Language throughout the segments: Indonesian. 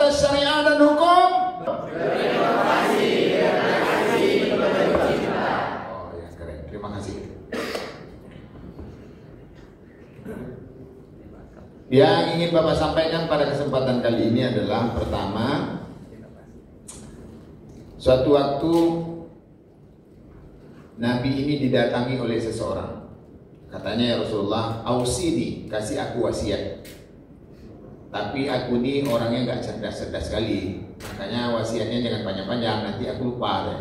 Fakultas Syariah dan Hukum. Terima kasih. Oh ya, keren. Terima kasih. Yang ingin Bapak sampaikan pada kesempatan kali ini adalah pertama, suatu waktu Nabi ini didatangi oleh seseorang. Katanya, ya Rasulullah, ausini, kasih aku wasiat. Tapi aku ini orangnya gak cerdas-cerdas sekali. Makanya wasiatnya jangan panjang-panjang, nanti aku lupa deh.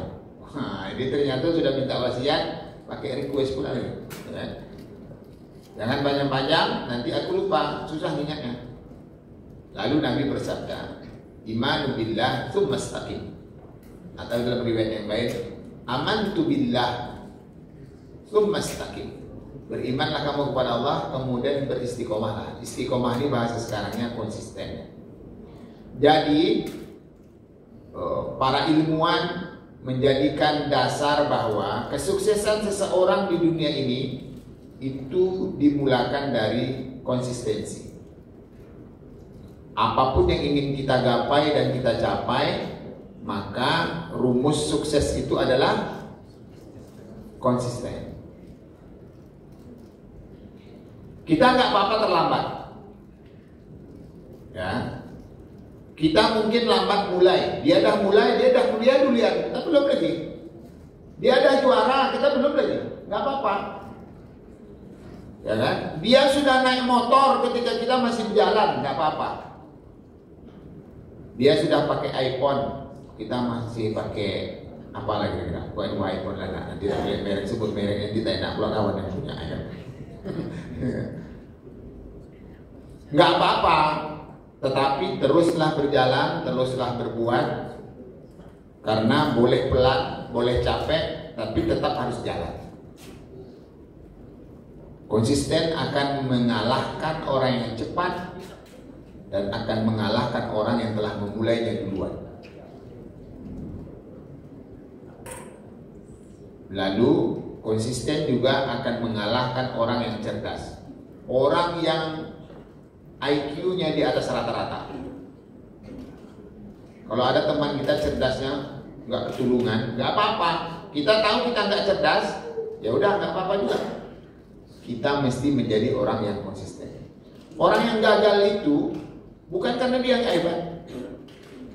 Nah, ini ternyata sudah minta wasiat pakai request pula nih. Jangan panjang-panjang, nanti aku lupa, susah ingatnya. Lalu Nabi bersabda, imanu billah tsumma istaqim. Atau dalam riwayat yang lain, amantu billah tsumma istaqim. Berimanlah kamu kepada Allah, kemudian beristiqomahlah. Istiqomah ini bahasa sekarangnya konsisten. Jadi para ilmuwan menjadikan dasar bahwa kesuksesan seseorang di dunia ini itu dimulakan dari konsistensi. Apapun yang ingin kita gapai dan kita capai, maka rumus sukses itu adalah konsisten. Kita nggak apa-apa terlambat, ya. Kita mungkin lambat mulai, dia dah mulai, dia dah kuliah dulu ya, kita belum lagi. Dia dah juara, kita belum lagi, nggak apa-apa. Ya kan? Dia sudah naik motor ketika kita masih berjalan, nggak apa-apa. Dia sudah pakai iPhone, kita masih pakai apa lagi kira-kira? Bukan iPhone lah, nanti merek sebut mereknya kita enak pulang kawan yang punya ya. Nggak apa-apa, tetapi teruslah berjalan, teruslah berbuat, karena boleh pelan, boleh capek, tapi tetap harus jalan. Konsisten akan mengalahkan orang yang cepat dan akan mengalahkan orang yang telah memulainya duluan. Lalu konsisten juga akan mengalahkan orang yang cerdas, orang yang IQ-nya di atas rata-rata. Kalau ada teman kita cerdasnya nggak ketulungan, nggak apa-apa. Kita tahu kita nggak cerdas, ya udah nggak apa-apa juga. Kita mesti menjadi orang yang konsisten. Orang yang gagal itu bukan karena dia nggak hebat.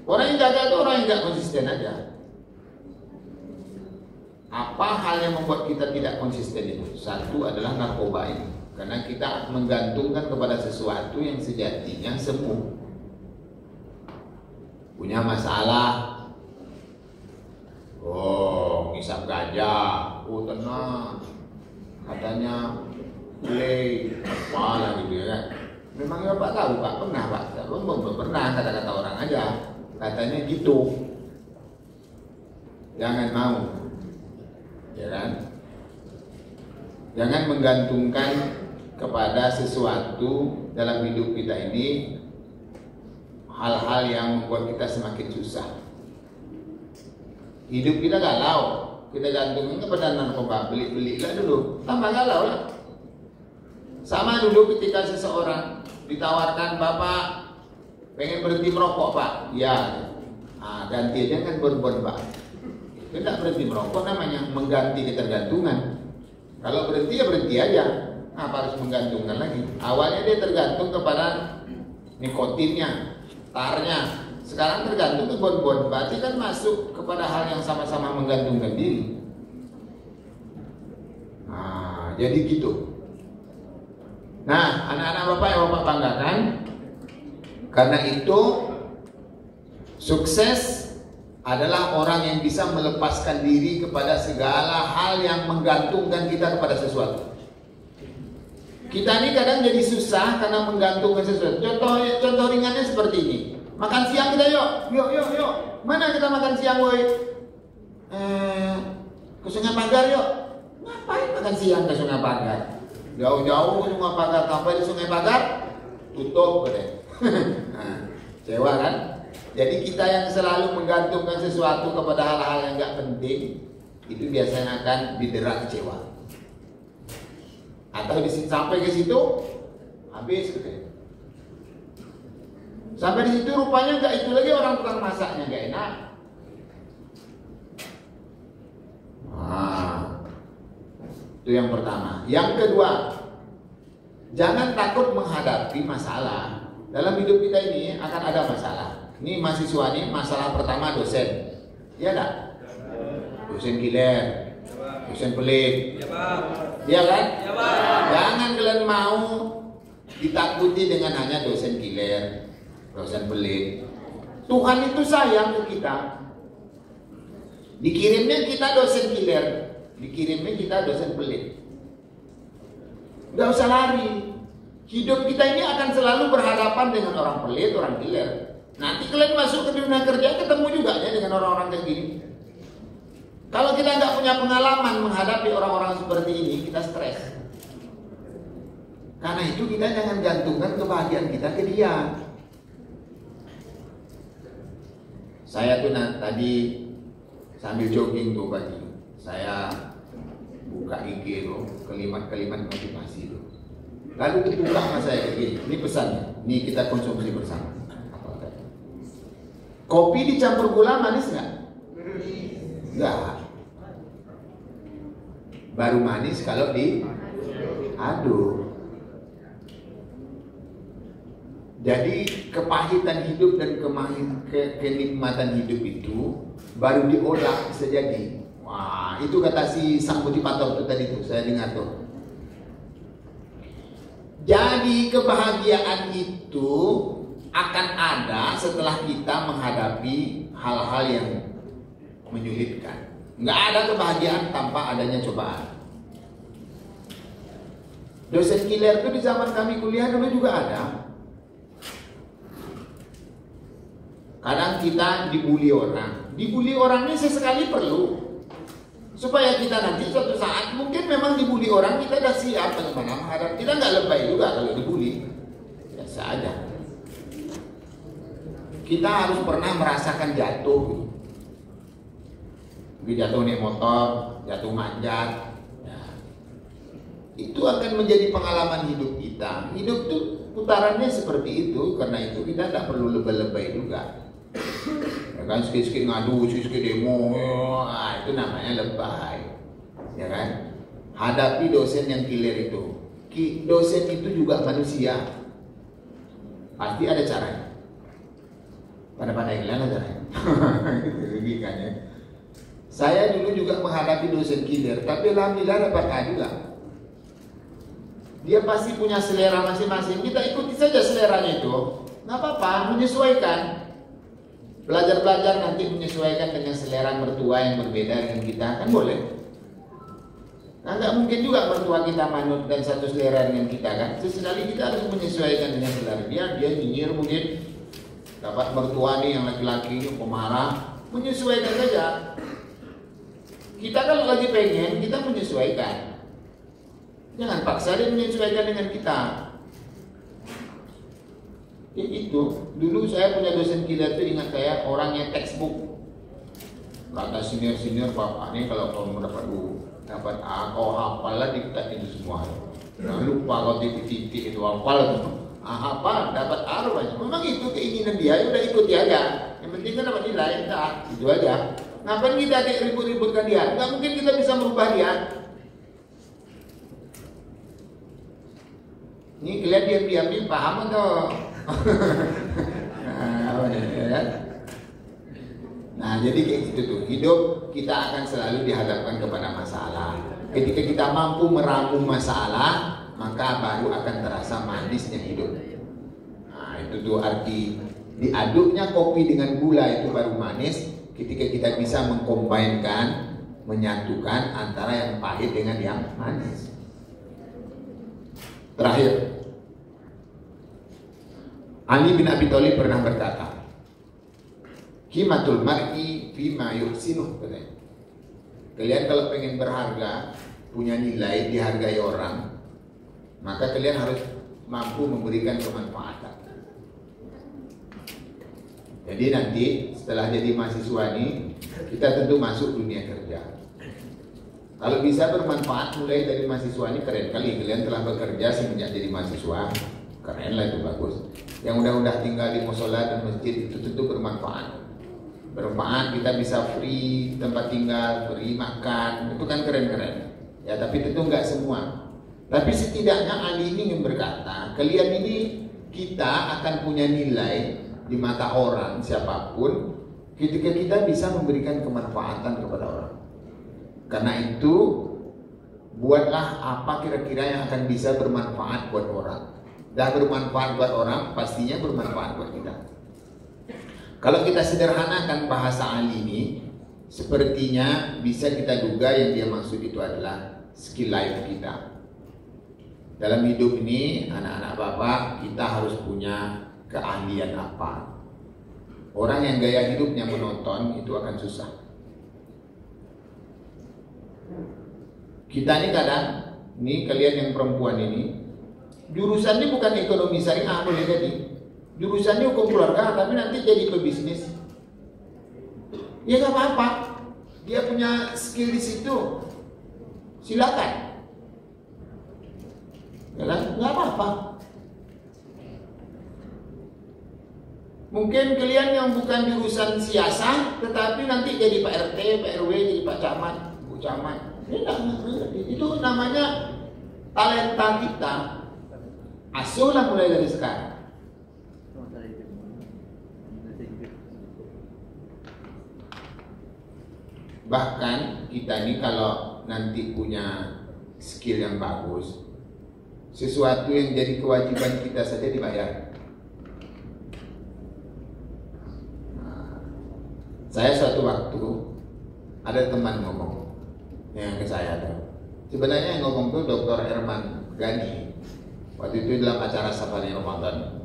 Orang yang gagal itu orang yang nggak konsisten aja. Apa hal yang membuat kita tidak konsisten itu? Satu adalah narkoba ini. Karena kita menggantungkan kepada sesuatu yang sejatinya semu. Punya masalah, oh ngisap gajah, oh tenang, katanya play, apalah gitu ya kan. Memangnya Pak tahu Pak? Pernah Pak? Belum pernah, kata-kata orang aja. Katanya gitu. Jangan mau, ya kan? Jangan menggantungkan kepada sesuatu dalam hidup kita ini hal-hal yang membuat kita semakin susah. Hidup kita galau, kita gantungin kepada narkoba, beli-belilah dulu, tambah galau lah. Sama dulu ketika seseorang ditawarkan, Bapak pengen berhenti merokok Pak, ya, ganti aja kan bon-bon Pak. Tidak berhenti merokok namanya mengganti ketergantungan. Kalau berhenti ya berhenti aja. Apa harus menggantungkan lagi? Awalnya dia tergantung kepada nikotinnya, tarnya. Sekarang tergantung ke bon-bon. Berarti kan masuk kepada hal yang sama-sama menggantungkan diri. Nah, jadi gitu. Nah, anak-anak Bapak yang Bapak banggakan, karena itu sukses adalah orang yang bisa melepaskan diri kepada segala hal yang menggantungkan kita kepada sesuatu. Kita ini kadang jadi susah karena menggantungkan sesuatu. Contoh ringannya seperti ini. Makan siang kita yuk. Mana kita makan siang woi? Ke Sungai Pagar yuk. Ngapain makan siang ke Sungai Pagar? Jauh-jauh ke Sungai Pagar, sampai di Sungai Pagar tutup deh. Nah, kecewa kan? Jadi kita yang selalu menggantungkan sesuatu kepada hal-hal yang nggak penting, itu biasanya akan didera kecewa. Atau sampai ke situ habis gitu. Sampai di situ rupanya nggak itu lagi orang tukang masaknya nggak enak. Itu yang pertama. Yang kedua, jangan takut menghadapi masalah. Dalam hidup kita ini akan ada masalah. Ini mahasiswa ini masalah pertama dosen. Iya enggak? Dosen giler, dosen pelit. Iya kan? Jangan kalian mau ditakuti dengan hanya dosen giler, dosen pelit. Tuhan itu sayang ke kita. Dikirimnya kita dosen giler, dikirimnya kita dosen pelit. Gak usah lari. Hidup kita ini akan selalu berhadapan dengan orang pelit, orang giler. Nanti kalian masuk ke dunia kerja ketemu juga ya dengan orang-orang kayak gini. Kalau kita nggak punya pengalaman menghadapi orang-orang seperti ini, kita stres. Karena itu kita jangan gantungkan kebahagiaan kita ke dia. Saya tuh tadi sambil jogging tuh pagi, saya buka IG tuh, kalimat-kalimat motivasi tuh. Lalu dibuka sama saya begini, ini pesannya, ini kita konsumsi bersama. Kopi dicampur gula manis nggak? Nggak. Baru manis kalau diaduk. Jadi kepahitan hidup dan kenikmatan hidup itu baru diolah bisa jadi. Wah, itu kata si sang motivator itu tadi tuh, saya dengar tuh. Jadi kebahagiaan itu akan ada setelah kita menghadapi hal-hal yang menyulitkan. Nggak ada kebahagiaan tanpa adanya cobaan. Dosen kiler itu di zaman kami kuliah dulu juga ada. Kadang kita dibully orang. Dibully orang ini sesekali perlu. Supaya kita nanti suatu saat mungkin memang dibully orang, kita udah siap bagaimana menghadapi. Kita nggak lebay juga kalau dibully. Biasa aja. Kita harus pernah merasakan jatuh. Jatuh naik motor, jatuh manjat. Ya. Itu akan menjadi pengalaman hidup kita. Hidup tuh putarannya seperti itu. Karena itu kita nggak perlu lebay-lebay juga. Ya kan, sikit-sikit ngadu, sikit-sikit demo, itu namanya lebay. Ya kan? Hadapi dosen yang kiler itu. Dosen itu juga manusia. Pasti ada caranya. Pada-pada kalian ada caranya. Logikanya. Saya dulu juga menghadapi dosen kiler, tapi alhamdulillah dapat A juga. Dia pasti punya selera masing-masing. Kita ikuti saja seleranya itu. Nggak apa-apa, menyesuaikan. Belajar-belajar nanti menyesuaikan dengan selera mertua yang berbeda dengan kita, kan boleh. Nah, nggak mungkin juga mertua kita manut dan satu selera dengan kita kan. Sesekali kita harus menyesuaikan dengan selera dia. Dia nyinyir mungkin. Dapat mertua nih yang laki-laki ini pemarah, menyesuaikan saja. Kita kalau lagi pengen, kita menyesuaikan. Jangan paksa dia menyesuaikan dengan kita. Ya itu, dulu saya punya dosen kiler itu ingat saya orangnya textbook. Kata senior-senior, bapak nih kalau kamu dapat A, kau hafalah diktat itu semua. Jangan lupa kau titik-titik itu hafal tuh. Apa dapat A rupanya. Memang itu keinginan dia, udah ikuti aja. Yang penting kan dapat nilai, enggak, itu aja. Ngapain kita ribut-ributkan dia? Enggak mungkin kita bisa merubah dia. Ini kalian diam-diam nih paham atau? Nah, jadi kayak gitu tuh. Hidup kita akan selalu dihadapkan kepada masalah. Ketika kita mampu meramu masalah, maka baru akan terasa manisnya hidup. Nah, itu tuh arti diaduknya kopi dengan gula itu baru manis. Ketika kita bisa mengkombinkan, menyatukan antara yang pahit dengan yang manis. Terakhir, Ali bin Abi Thalib pernah berkata, "Qimatul mar'i fima yuhsinuh." Kalian kalau pengen berharga, punya nilai, dihargai orang, maka kalian harus mampu memberikan kemanfaatan. Jadi nanti setelah jadi mahasiswa ini, kita tentu masuk dunia kerja. Kalau bisa bermanfaat mulai dari mahasiswa ini keren kali. Kalian telah bekerja semenjak jadi mahasiswa. Keren lah itu, bagus. Yang udah tinggal di musola dan masjid itu tentu bermanfaat. Bermanfaat, kita bisa free tempat tinggal, free makan, itu kan keren-keren. Ya, tapi tentu nggak semua. Tapi setidaknya Ali ini ingin berkata, kalian ini kita akan punya nilai di mata orang siapapun ketika kita bisa memberikan kemanfaatan kepada orang. Karena itu buatlah apa kira-kira yang akan bisa bermanfaat buat orang. Dah bermanfaat buat orang, pastinya bermanfaat buat kita. Kalau kita sederhanakan bahasa Ali ini, sepertinya bisa kita duga yang dia maksud itu adalah skill life kita. Dalam hidup ini, anak-anak bapak, kita harus punya keahlian apa. Orang yang gaya hidupnya menonton itu akan susah. Kita ini kadang, ini kalian yang perempuan ini, jurusannya bukan ekonomi syariah boleh jadi. Jurusannya hukum keluarga, tapi nanti jadi pebisnis. Ya gak apa-apa. Dia punya skill di situ. Silakan. Ya kan? Gak apa-apa. Mungkin kalian yang bukan jurusan siasat, tetapi nanti jadi Pak RT, Pak RW, jadi Pak Camat, Bu Camat. Itu namanya talenta kita. Asuhlah mulai dari sekarang. Bahkan kita ini kalau nanti punya skill yang bagus, sesuatu yang jadi kewajiban kita saja dibayar. Saya suatu waktu ada teman ngomong yang ke saya tuh. Sebenarnya yang ngomong tuh Dr. Herman Gani. Waktu itu dalam acara Safari Ramadan,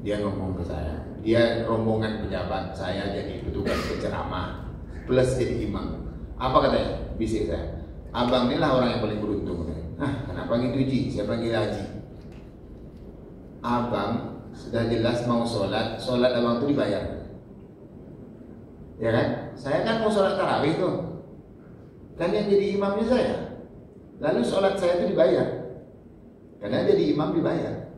dia ngomong ke saya. Dia rombongan pejabat, saya jadi petugas penceramah plus jadi imam. Apa katanya? Bisik saya. Abang inilah orang yang paling beruntung. Kenapa gitu Ji? Saya panggil Haji. Abang sudah jelas mau sholat abang itu dibayar. Ya kan? Saya kan mau sholat tarawih tuh. Kan yang jadi imamnya saya. Lalu sholat saya itu dibayar. Karena jadi imam dibayar.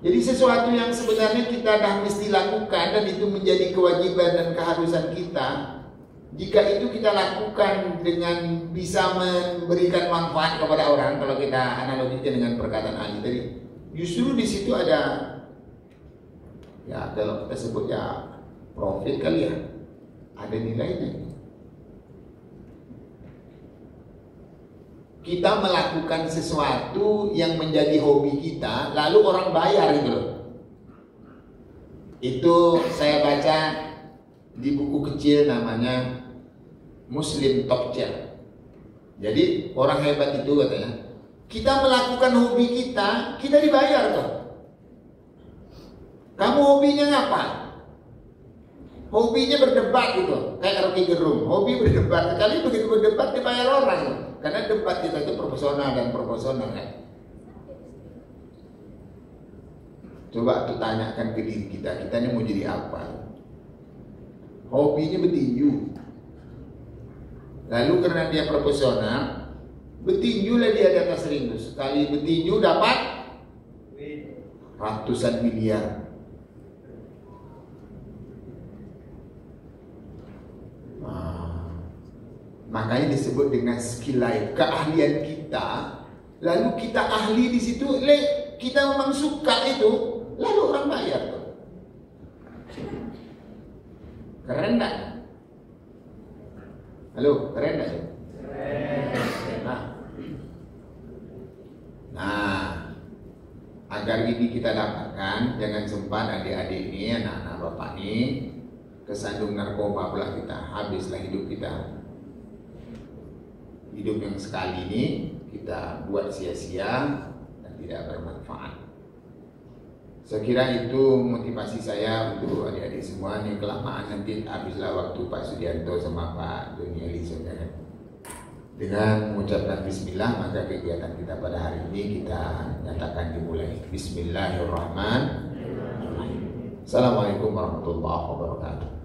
Jadi sesuatu yang sebenarnya kita dah mesti lakukan dan itu menjadi kewajiban dan keharusan kita. Jika itu kita lakukan dengan bisa memberikan manfaat kepada orang, kalau kita analogikan dengan perkataan Ali tadi, justru di situ ada, ya kalau kita sebut ya profit kali ya, ada nilainya. Kita melakukan sesuatu yang menjadi hobi kita, lalu orang bayar gitu loh. Itu saya baca di buku kecil namanya Muslim Top Chair. Jadi orang hebat itu katanya, kita melakukan hobi kita dibayar tuh. Kamu hobinya ngapa? Hobinya berdebat gitu, kayak Rocky Gerung. Hobi berdebat, sekali begitu berdebat dibayar orang tuh. Karena debat kita itu proporsional dan proporsional kan. Coba tuh tanyakan ke diri kita ini mau jadi apa? Hobinya bertinju. Lalu karena dia proporsional, bertinjulah dia di atas ring. Sekali bertinju dapat ratusan miliar. Makanya disebut dengan skill life, keahlian kita. Lalu kita ahli di situ, kita memang suka itu, lalu orang bayar tuh. Keren enggak? Halo, keren enggak? Nah, agar ini kita dapatkan, jangan sempat adik-adik ini, anak-anak bapak ini kesandung narkoba pula kita, habislah hidup kita. Hidup yang sekali ini kita buat sia-sia dan tidak bermanfaat. Saya kira itu motivasi saya untuk adik-adik semua. Yang kelamaan nanti habislah waktu Pak Sudianto sama Pak Doni Ali saudara. Dengan mengucapkan Bismillah, maka kegiatan kita pada hari ini kita nyatakan dimulai. Bismillahirrahmanirrahim. Assalamualaikum warahmatullahi wabarakatuh.